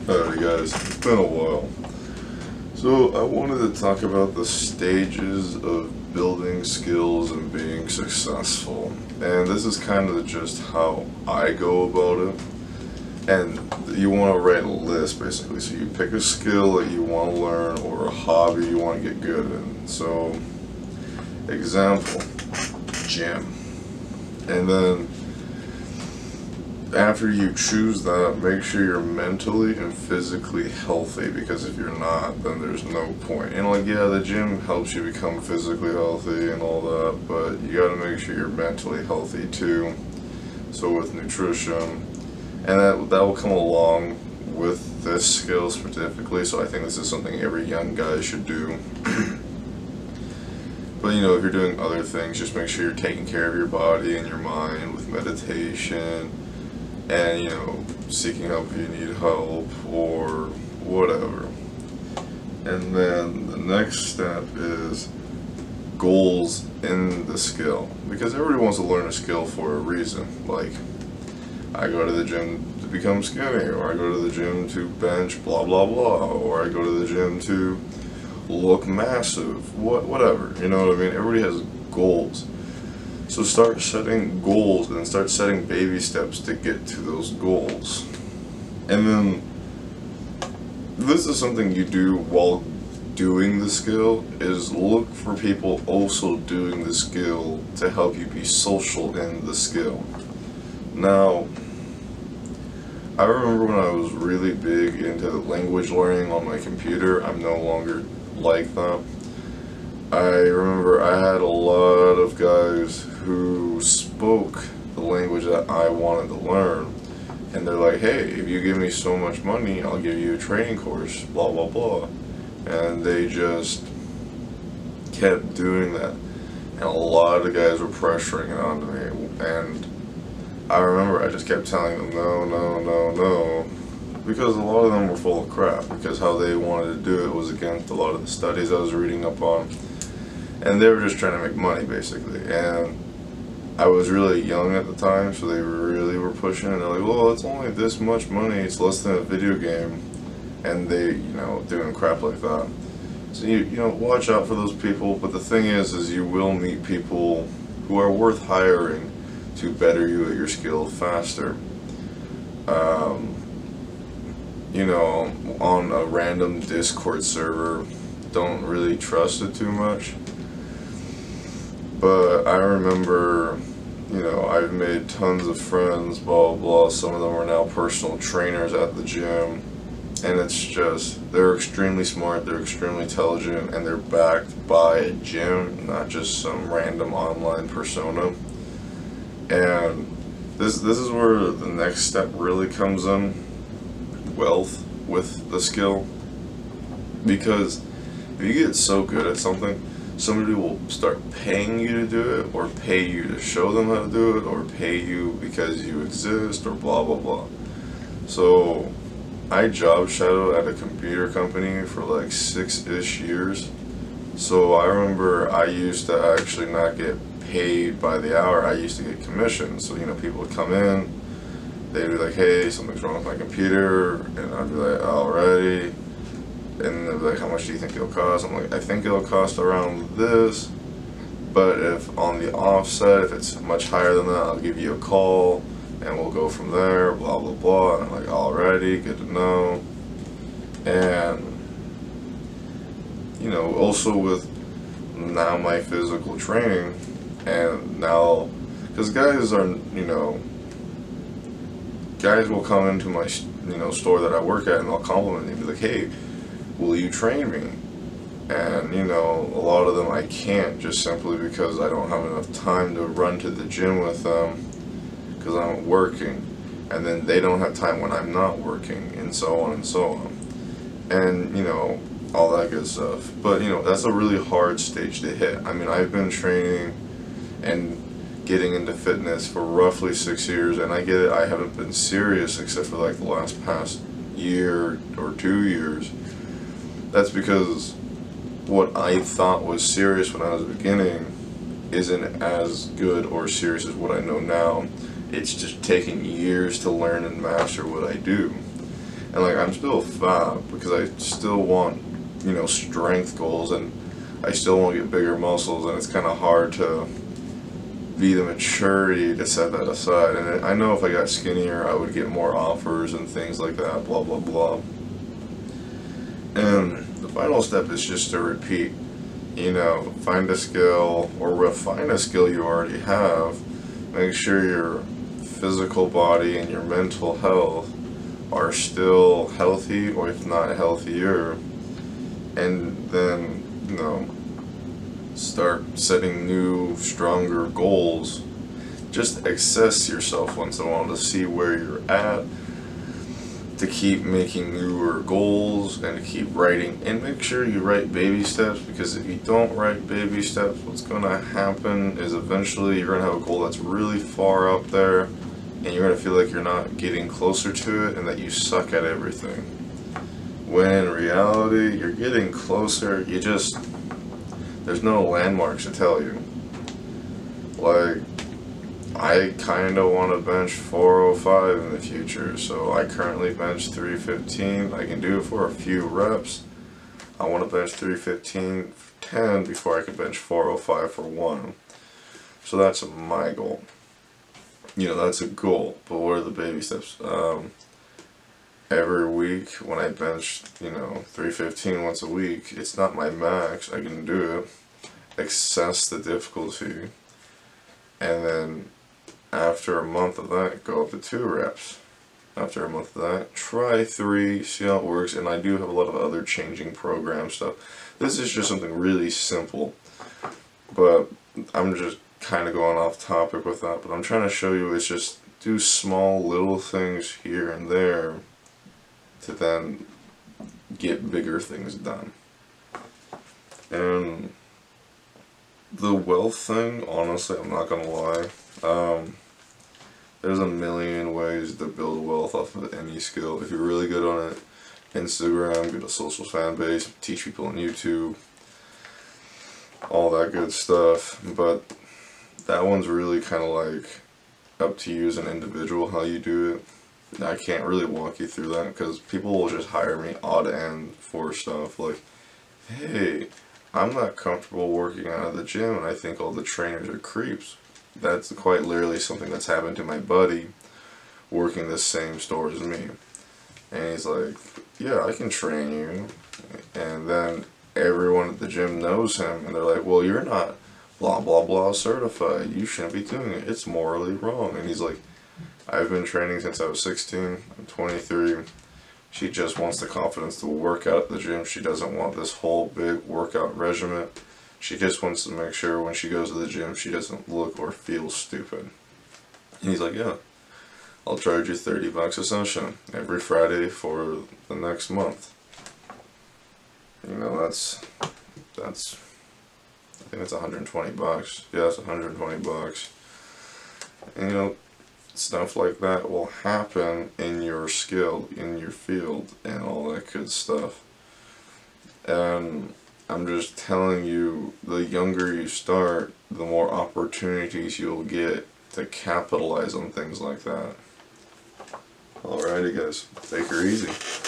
Alrighty guys, it's been a while. So I wanted to talk about the stages of building skills and being successful. And this is kind of just how I go about it. And you want to write a list basically. So you pick a skill that you want to learn or a hobby you want to get good in. So, example, gym. And then after you choose that, make sure you're mentally and physically healthy, because if you're not, then there's no point. And like, yeah, the gym helps you become physically healthy and all that, but you gotta make sure you're mentally healthy too. So with nutrition, and that will come along with this skill specifically, so I think this is something every young guy should do. But you know, if you're doing other things, just make sure you're taking care of your body and your mind with meditation, and you know, seeking help if you need help or whatever. And then the next step is goals in the skill, because everybody wants to learn a skill for a reason. Like, I go to the gym to become skinny, or I go to the gym to bench blah blah blah, or I go to the gym to look massive, whatever, you know what I mean? Everybody has goals. So start setting goals and start setting baby steps to get to those goals. And then this is something you do while doing the skill, is look for people also doing the skill to help you be social in the skill. Now, I remember when I was really big into language learning on my computer. I'm no longer like that. I remember I had a lot of guys who spoke the language that I wanted to learn, and they're like, hey, if you give me so much money, I'll give you a training course, blah blah blah. And they just kept doing that, and a lot of guys were pressuring it onto me, and I remember I just kept telling them no, no, no, no, because a lot of them were full of crap, because how they wanted to do it was against a lot of the studies I was reading up on. And they were just trying to make money, basically. And I was really young at the time, so they really were pushing. And they're like, well, it's only this much money. It's less than a video game. And they, you know, doing crap like that. So, you know, watch out for those people. But the thing is you will meet people who are worth hiring to better you at your skill faster. You know, on a random Discord server, don't really trust it too much. But I remember, you know, I've made tons of friends, blah, blah, blah. Some of them are now personal trainers at the gym. And it's just, they're extremely smart, they're extremely intelligent, and they're backed by a gym, not just some random online persona. And this is where the next step really comes in, wealth with the skill. Because if you get so good at something, somebody will start paying you to do it, or pay you to show them how to do it, or pay you because you exist, or blah blah blah. So I job shadowed at a computer company for like 6-ish years. So I remember I used to actually not get paid by the hour, I used to get commission. So, you know, people would come in, they'd be like, hey, something's wrong with my computer, and I'd be like, alrighty. And they're like, how much do you think it'll cost? I'm like, I think it'll cost around this, but if on the offset, if it's much higher than that, I'll give you a call, and we'll go from there, blah, blah, blah. And I'm like, alrighty, good to know. And, you know, also with now my physical training, and now, because guys are, you know, guys will come into my, you know, store that I work at, and they'll compliment me, be like, hey, will you train me? And you know, a lot of them I can't, just simply because I don't have enough time to run to the gym with them, because I'm working, and then they don't have time when I'm not working, and so on and so on, and you know, all that good stuff. But you know, that's a really hard stage to hit. I mean, I've been training and getting into fitness for roughly 6 years, and I get it, I haven't been serious except for like the past year or 2 years. That's because what I thought was serious when I was beginning isn't as good or serious as what I know now. It's just taking years to learn and master what I do. And like, I'm still fat because I still want, you know, strength goals, and I still want to get bigger muscles, and it's kind of hard to be the maturity to set that aside. And I know if I got skinnier, I would get more offers and things like that, blah blah blah. And the final step is just to repeat. You know, find a skill or refine a skill you already have. Make sure your physical body and your mental health are still healthy, or if not healthier. And then, you know, start setting new, stronger goals. Just assess yourself once in a while to see where you're at, to keep making newer goals, and to keep writing. And make sure you write baby steps, because if you don't write baby steps, what's going to happen is eventually you're going to have a goal that's really far up there, and you're going to feel like you're not getting closer to it and that you suck at everything. When in reality, you're getting closer, there's no landmarks to tell you. Like, I kind of want to bench 405 in the future, so I currently bench 315. I can do it for a few reps. I want to bench 315 for 10 before I can bench 405 for 1. So that's my goal. You know, that's a goal, but what are the baby steps? Every week when I bench, you know, 315 once a week, it's not my max, I can do it. Assess the difficulty, and then after a month of that, go up to 2 reps. After a month of that, try 3, see how it works. And I do have a lot of other changing program stuff. This is just something really simple, but I'm just kind of going off topic with that. But I'm trying to show you, it's just do small little things here and there to then get bigger things done. And the wealth thing, honestly, I'm not gonna lie, there's a million ways to build wealth off of any skill. If you're really good on it, Instagram, get a social fan base, teach people on YouTube, all that good stuff. But that one's really kind of like up to you as an individual how you do it. I can't really walk you through that because people will just hire me odd end for stuff like, hey, I'm not comfortable working out of the gym and I think all the trainers are creeps. That's quite literally something that's happened to my buddy working the same store as me. And he's like, yeah, I can train you. And then everyone at the gym knows him and they're like, well, you're not blah blah blah certified. You shouldn't be doing it. It's morally wrong. And he's like, I've been training since I was 16. I'm 23. She just wants the confidence to work out at the gym. She doesn't want this whole big workout regimen. She just wants to make sure when she goes to the gym she doesn't look or feel stupid. And he's like, yeah, I'll charge you $30 a session every Friday for the next month. You know, that's I think it's $120. Yeah, it's $120. And you know, stuff like that will happen in your skill, in your field, and all that good stuff. And I'm just telling you, the younger you start, the more opportunities you'll get to capitalize on things like that. Alrighty guys, take her easy.